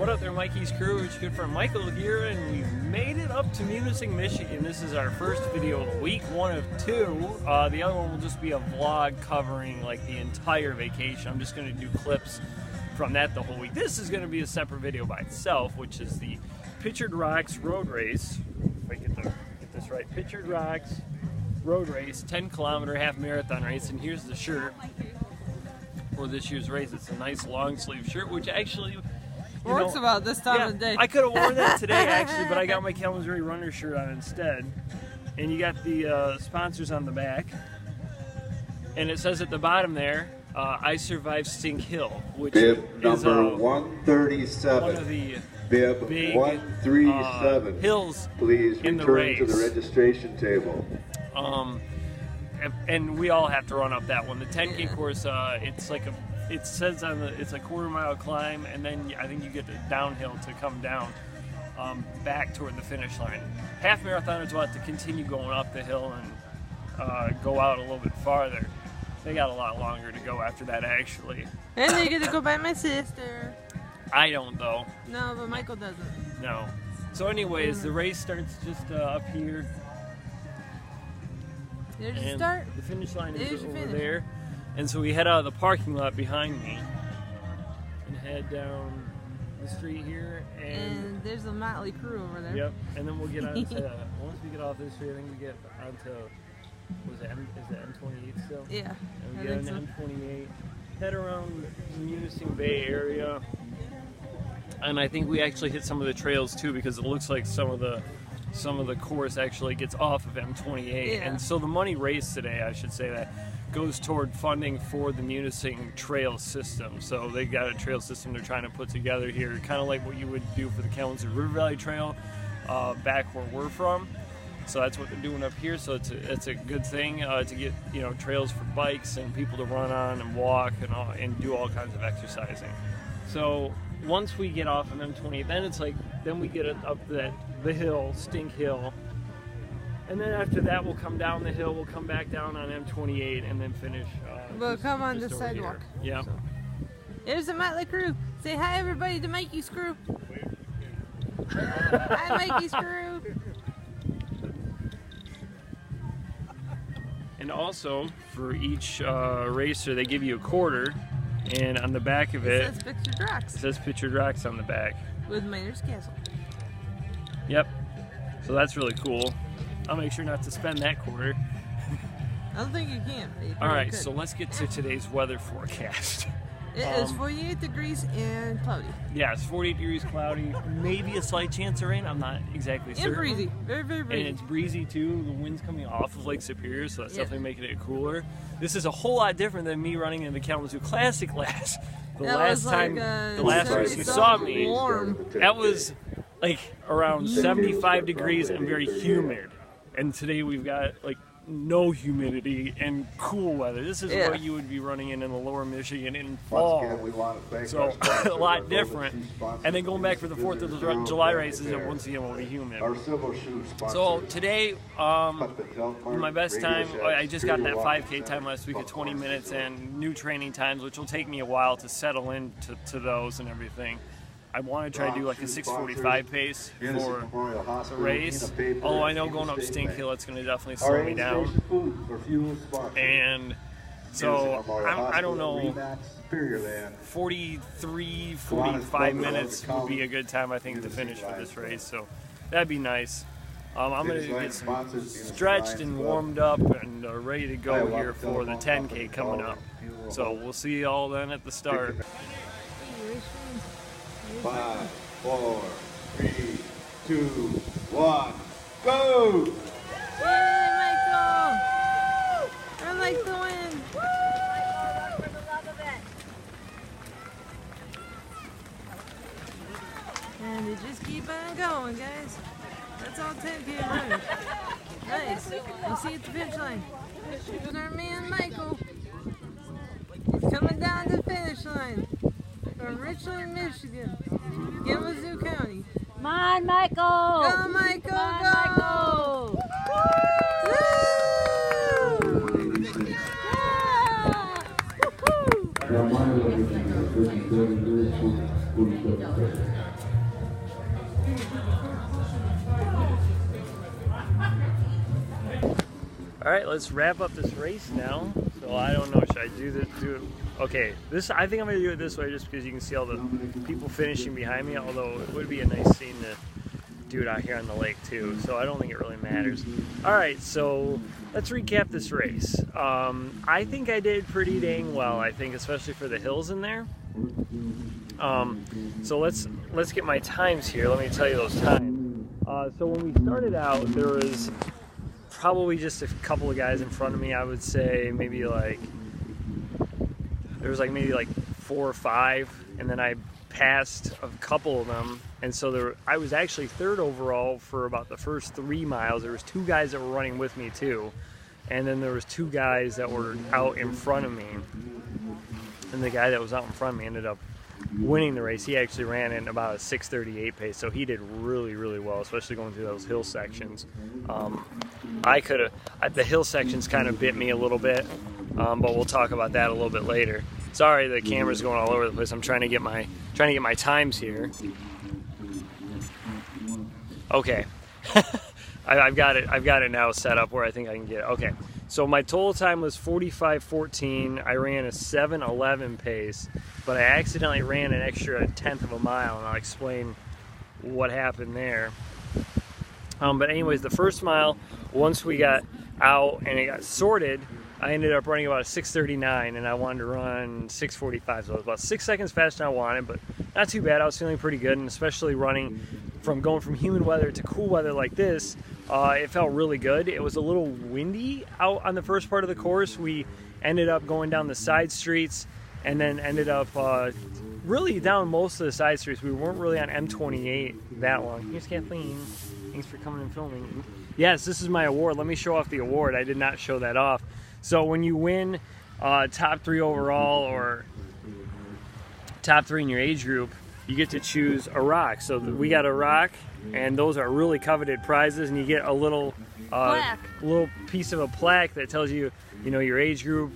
What up there, Mikey's crew? It's good friend Michael here, and we've made it up to Munising, Michigan. This is our first video of the week, one of two. The other one will just be a vlog covering like the entire vacation. I'm just going to do clips from that the whole week. This is going to be a separate video by itself, which is the Pictured Rocks Road Race. If I get this right, Pictured Rocks Road Race, 10-kilometer half marathon race, and here's the shirt for this year's race. It's a nice long sleeve shirt, which actually works about this time of the day. I could have worn that today actually, but I got my Kalamazoo runner shirt on instead. And you got the sponsors on the back, and it says at the bottom there, I survived Stink Hill, which bib is number 137. one of the bib big 137. Hills Please in the return race. to the registration table. And we all have to run up that one. The 10K course, it says on it's a quarter-mile climb, and then I think you get the downhill to come down back toward the finish line. Half marathoners will have to continue going up the hill and go out a little bit farther. They got a lot longer to go after that, actually. And they get to go by my sister. I don't, though. No, but Michael doesn't. No. So anyways, the race starts just up here. There's the And start. the finish line There's is your over finish. there. And so we head out of the parking lot behind me and head down the street here. And there's a motley crew over there. Yep. And then we'll get on to, once we get off this street, I think we get onto, is it M28 still? Yeah. And I we get think on so. M28, head around the Munising Bay area. And I think we actually hit some of the trails too, because it looks like some of the course actually gets off of M28. Yeah. And so the money raised today, I should say that, goes toward funding for the Munising trail system. So they got a trail system they're trying to put together here, kind of like what you would do for the Kalamazoo River Valley Trail back where we're from. So that's what they're doing up here. So it's a good thing to get trails for bikes and people to run on and walk and do all kinds of exercising. So once we get off of M28, then we get up the hill, Stink Hill. And then after that, we'll come down the hill, we'll come back down on M28, and then finish. We'll come on the over sidewalk. Here. Yeah. So. There's the motley crew. Say hi, everybody, to Mikey's crew. Hi, Mikey's crew. And also, for each racer, they give you a quarter, and on the back of It says Pictured it Rocks says Pictured Rocks on the back. with Miner's Castle. Yep. So that's really cool. I'll make sure not to spend that quarter. I don't think you can. But you All right, could. so let's get to today's weather forecast. It is 48 degrees and cloudy. Yeah, it's 48 degrees, cloudy, maybe a slight chance of rain. I'm not exactly certain. And breezy. Very, very breezy. And it's breezy too. The wind's coming off of Lake Superior, so that's Yeah. definitely making it cooler. This is a whole lot different than me running in the Kalamazoo Classic last. The That last was time, like, the last race you saw me, warm. that was like around 75 degrees and very humid. And today we've got like no humidity and cool weather. This is what you would be running in the lower Michigan in fall. So a lot different. And then going back for the 4th of July races, it once again will be humid. So today, my best time, I just got that 5K time last week at 20 minutes and new training times, which will take me a while to settle into those and everything. I want to try to do like a 6:45 pace for the race. Although I know going up Stink Hill, it's going to definitely slow me down. And so I don't know, 43, 45 minutes would be a good time, I think, to finish for this race. So that'd be nice. I'm going to get stretched and warmed up and ready to go here for the 10K coming up. So we'll see you all then at the start. 5, 4, 3, 2, 1, go! Yay, Michael! I like the win. And you just keep on going, guys. That's all 10K runners. Nice. We'll see you at the finish line. Here's our man, Michael. He's coming down the finish line from Richland, Michigan, Kalamazoo County. Come on, Michael! Go, Michael, Come on, go! Michael! Woo! Yeah! Woohoo! All right, let's wrap up this race now. So I don't know, should I do this? Okay, I think I'm gonna do it this way just because you can see all the people finishing behind me, although it would be a nice scene to do it out here on the lake too, so I don't think it really matters. All right, so let's recap this race. I think I did pretty dang well, I think, especially for the hills in there. So let's get my times here. Let me tell you those times. So when we started out, there was probably just a couple of guys in front of me. I would say maybe like there was like maybe like 4 or 5, and then I passed a couple of them, and so I was actually 3rd overall for about the first 3 miles. There was 2 guys that were running with me too, and then there was 2 guys that were out in front of me, and the guy that was out in front of me ended up winning the race. He actually ran in about a 6:38 pace, so he did really, really well, especially going through those hill sections. The hill sections kind of bit me a little bit, but we'll talk about that a little bit later. Sorry, the camera's going all over the place. I'm trying to get my times here. Okay, I've got it now set up where I think I can get it. Okay, so my total time was 45:14. I ran a 7:11 pace, but I accidentally ran an extra 1/10 of a mile, and I'll explain what happened there. But anyways, the first mile, once we got out and it got sorted, I ended up running about a 6:39, and I wanted to run 6:45, so it was about 6 seconds faster than I wanted, but not too bad. I was feeling pretty good, and especially going from humid weather to cool weather like this, it felt really good. It was a little windy out on the first part of the course. We ended up going down the side streets, and then ended up really down most of the side streets. We weren't really on M28 that long. Here's Kathleen. Thanks for coming and filming. Yes, this is my award. Let me show off the award. I did not show that off. So when you win top 3 overall or top 3 in your age group, you get to choose a rock. So we got a rock, and those are really coveted prizes, and you get a little piece of a plaque that tells you, your age group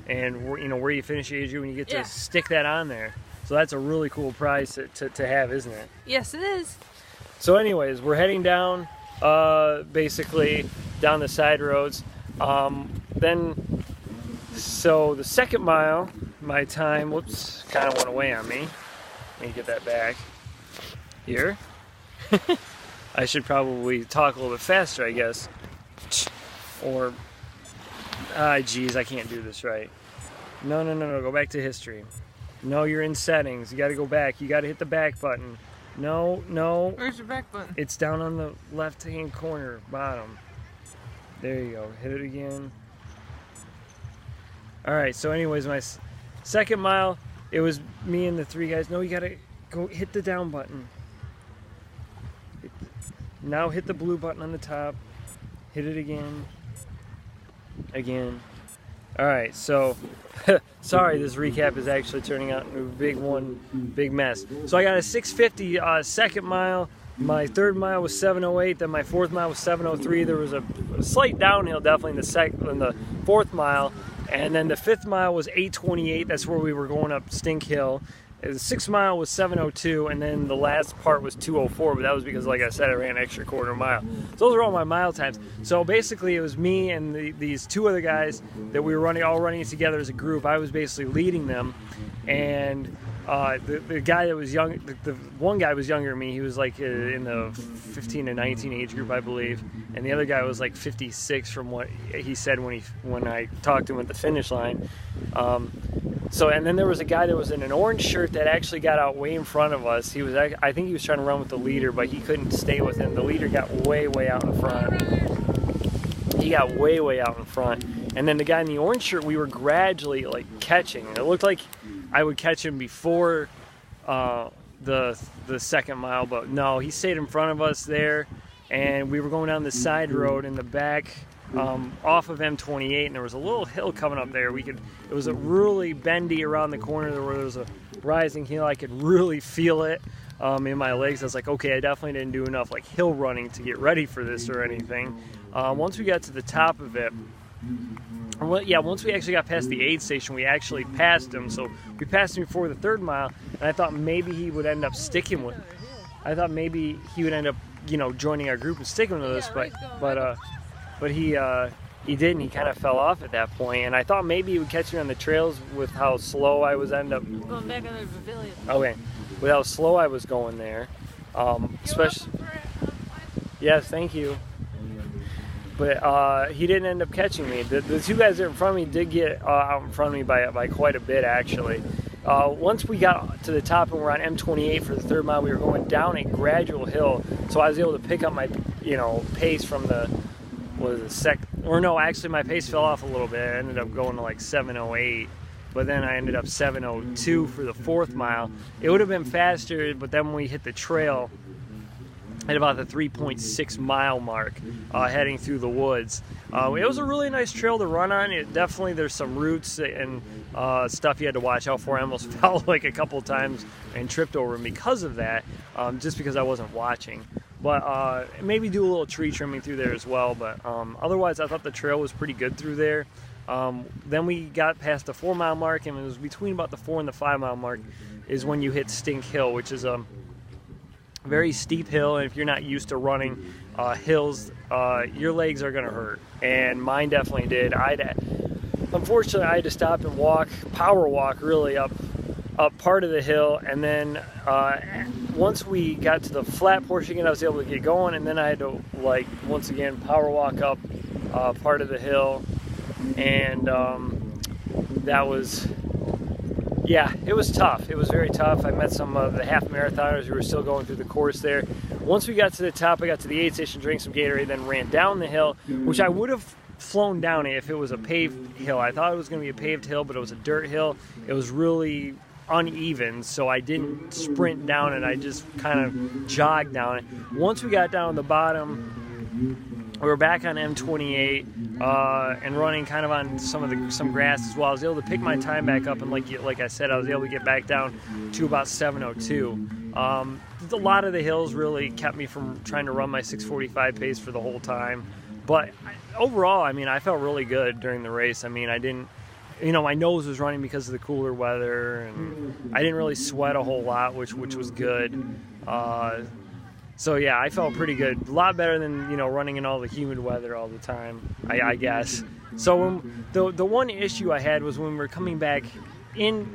and where you finish your age group, and you get to stick that on there. So that's a really cool prize to have, isn't it? Yes, it is. So anyways, we're heading down, basically down the side roads. So the second mile, my time, whoops, kind of went away on me. Let me get that back here. I should probably talk a little bit faster, I guess. Or, geez, I can't do this right. No, go back to history. No, you're in settings. You got to go back. You got to hit the back button. No. Where's your back button? It's down on the left-hand corner, bottom. There you go. Hit it again. All right, so anyways, my second mile, it was me and the 3 guys. No, you got to go hit the down button. Now hit the blue button on the top. Hit it again. Again. All right, so sorry, this recap is actually turning out into a big mess. So I got a 6:50 second mile. My third mile was 7:08. Then my fourth mile was 7:03. There was a slight downhill, definitely in the fourth mile, and then the fifth mile was 8:28. That's where we were going up Stink Hill. The 6th mile was 7:02, and then the last part was 2:04, but that was because, like I said, I ran an extra quarter mile. So those are all my mile times. So basically, it was me and these 2 other guys that we were all running together as a group. I was basically leading them, and the guy that was young, the one guy was younger than me. He was like in the 15 to 19 age group, I believe, and the other guy was like 56 from what he said when I talked to him at the finish line. And then there was a guy that was in an orange shirt that actually got out way in front of us. I think he was trying to run with the leader, but he couldn't stay with him. The leader got way out in front. He got way out in front. And then the guy in the orange shirt, we were gradually like catching. And it looked like I would catch him before the second mile, but no, he stayed in front of us there. And we were going down the side road in the back. Off of M28, and there was a little hill coming up there. It was a really bendy around the corner where there was a rising hill. I could really feel it in my legs. I was like, okay, I definitely didn't do enough like hill running to get ready for this or anything. Once we got to the top of it, Well, yeah, once we actually got past the aid station, we actually passed him. So we passed him before the 3rd mile, and I thought maybe he would end up sticking with. I thought maybe he would end up, you know, joining our group and sticking with us, but he didn't. He kind of fell off at that point, and I thought maybe he would catch me on the trails with how slow I was going back on the pavilion. Okay, with how slow I was going there, especially. Yes, thank you. But he didn't end up catching me. The 2 guys that were in front of me did get out in front of me by quite a bit, actually. Once we got to the top and we're on M28 for the 3rd mile, we were going down a gradual hill, so I was able to pick up my, you know, pace from the, actually my pace fell off a little bit. I ended up going to like 7:08, but then I ended up 7:02 for the 4th mile. It would have been faster, but then when we hit the trail, at about the 3.6 mile mark, heading through the woods. It was a really nice trail to run on. There's some roots and stuff you had to watch out for. I almost fell like a couple times and tripped over them because of that, just because I wasn't watching. But maybe do a little tree trimming through there as well. But otherwise, I thought the trail was pretty good through there. Then we got past the 4 mile mark, and it was between about the 4 and the 5 mile mark is when you hit Stink Hill, which is a very steep hill, and if you're not used to running hills, your legs are going to hurt, and mine definitely did. Unfortunately, I had to stop and power walk really up part of the hill, and then once we got to the flat portion, I was able to get going, and then I had to, like, once again power walk up part of the hill, and that was, yeah, it was tough. It was very tough. I met some of the half marathoners who were still going through the course there. Once we got to the top, I got to the aid station, drank some Gatorade, then ran down the hill, which I would have flown down it if it was a paved hill. I thought it was going to be a paved hill, but it was a dirt hill. It was really uneven, so I didn't sprint down it. I just kind of jogged down it. Once we got down the bottom, we were back on M28 and running kind of on some grass as well. I was able to pick my time back up, and like I said, I was able to get back down to about 7:02. A lot of the hills really kept me from trying to run my 6:45 pace for the whole time. But overall, I mean, I felt really good during the race. I mean, I didn't, you know, my nose was running because of the cooler weather, and I didn't really sweat a whole lot, which was good. So yeah, I felt pretty good. A lot better than, you know, running in all the humid weather all the time, I guess. So the one issue I had was when we were coming back into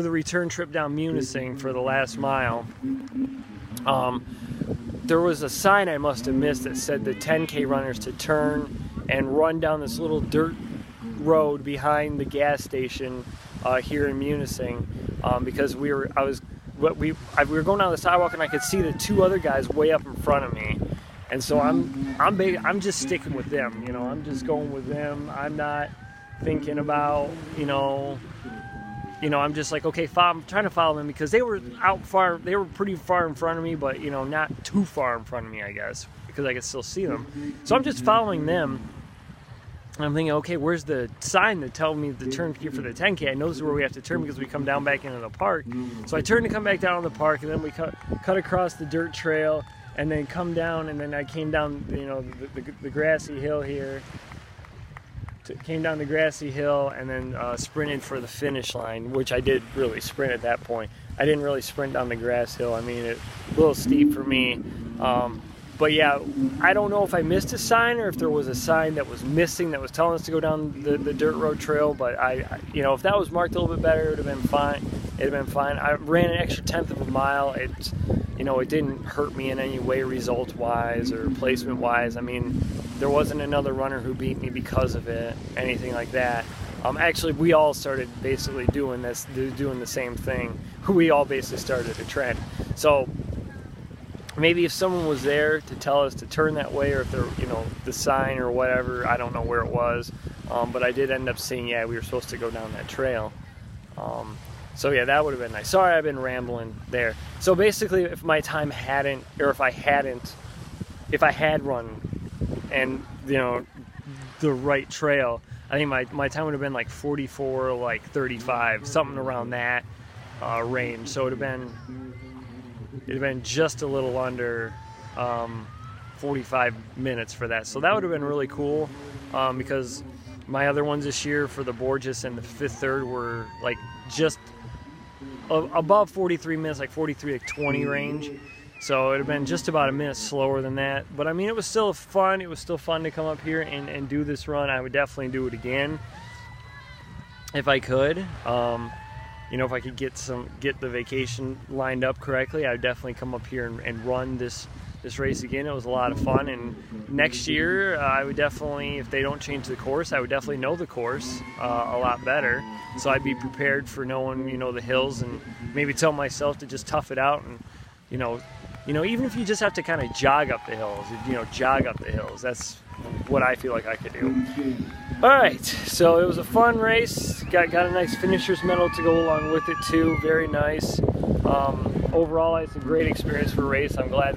the return trip down Munising for the last mile. There was a sign I must have missed that said the 10K runners to turn and run down this little dirt road behind the gas station here in Munising, because we were going down the sidewalk, and I could see the 2 other guys way up in front of me, and so I'm just sticking with them. You know, I'm just going with them. I'm not thinking about, you know, I'm just like, okay, I'm trying to follow them because they were they were pretty far in front of me, but, you know, not too far in front of me, I guess, because I could still see them. So I'm just following them. And I'm thinking, okay, where's the sign that tells me to turn here for the 10K? I know this is where we have to turn because we come down back into the park. So I turned to come back down in the park, and then we cut across the dirt trail, and then come down, and then I came down, you know, the grassy hill here. Came down the grassy hill, and then sprinted for the finish line, which I did really sprint at that point. I didn't really sprint down the grass hill. I mean, it's a little steep for me. But yeah, I don't know if I missed a sign or if there was a sign that was missing that was telling us to go down the dirt road trail. But you know, if that was marked a little bit better, it would have been fine. It'd have been fine. I ran an extra 1/10 of a mile. You know, it didn't hurt me in any way, result-wise or placement-wise. I mean, there wasn't another runner who beat me because of it, anything like that. Actually, we all started basically doing the same thing. We all basically started a trend. So maybe if someone was there to tell us to turn that way, or if there, you know, the sign or whatever, I don't know where it was. But I did end up seeing, yeah, we were supposed to go down that trail. So yeah, that would have been nice. Sorry, I've been rambling there. So basically, if my time hadn't, or if I had run and, you know, the right trail, I think my time would have been like 44, like 35, something around that range. So it'd have been just a little under 45 minutes for that. So that would have been really cool, because my other ones this year for the Borges and the Fifth Third were like just above 43 minutes, like 43 to 20 range. So it would have been just about a minute slower than that. But I mean, it was still fun. It was still fun to come up here and do this run. I would definitely do it again if I could. You know, if I could get the vacation lined up correctly, I would definitely come up here and run this race again. It was a lot of fun, and next year I would definitely, if they don't change the course, I would definitely know the course a lot better. So I'd be prepared for knowing, you know, the hills, and maybe tell myself to just tough it out, and you know, even if you just have to kind of jog up the hills, you know, jog up the hills. That's what I feel like I could do. All right, so it was a fun race. Got a nice finisher's medal to go along with it too. Very nice. Overall, it's a great experience for a race. I'm glad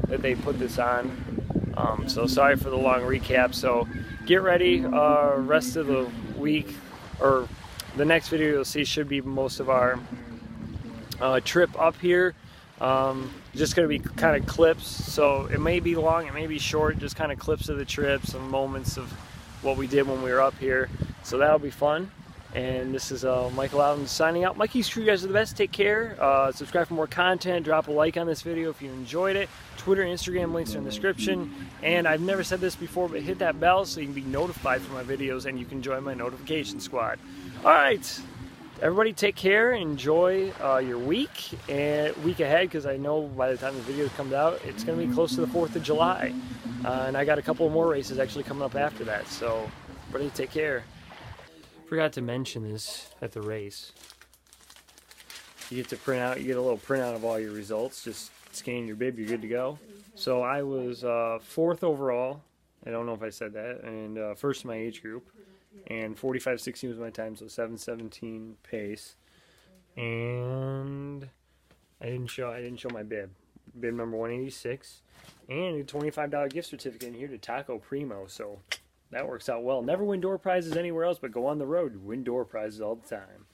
that they put this on. So sorry for the long recap. So get ready. Rest of the week, or the next video you'll see, should be most of our trip up here. Just going to be kind of clips, so it may be long, it may be short, just kind of clips of the trip, some moments of what we did when we were up here. So that'll be fun. And this is Michael Allen signing out. Mikey's Crew, you guys are the best. Take care. Subscribe for more content. Drop a like on this video if you enjoyed it. Twitter and Instagram links are in the description. And I've never said this before, but hit that bell so you can be notified for my videos and you can join my notification squad. All right. Everybody take care, enjoy your week ahead, because I know by the time the video comes out, it's going to be close to the 4th of July. And I got a couple more races actually coming up after that, so everybody take care. Forgot to mention this at the race. You get to print out, you get a little printout of all your results, just scan your bib, you're good to go. So I was 4th overall, I don't know if I said that, and first in my age group. And 45.16 was my time, so 7:17 pace. And I didn't show my bib. Bib number 186, and a $25 gift certificate in here to Taco Primo. So that works out well. Never win door prizes anywhere else, but go on the road, win door prizes all the time.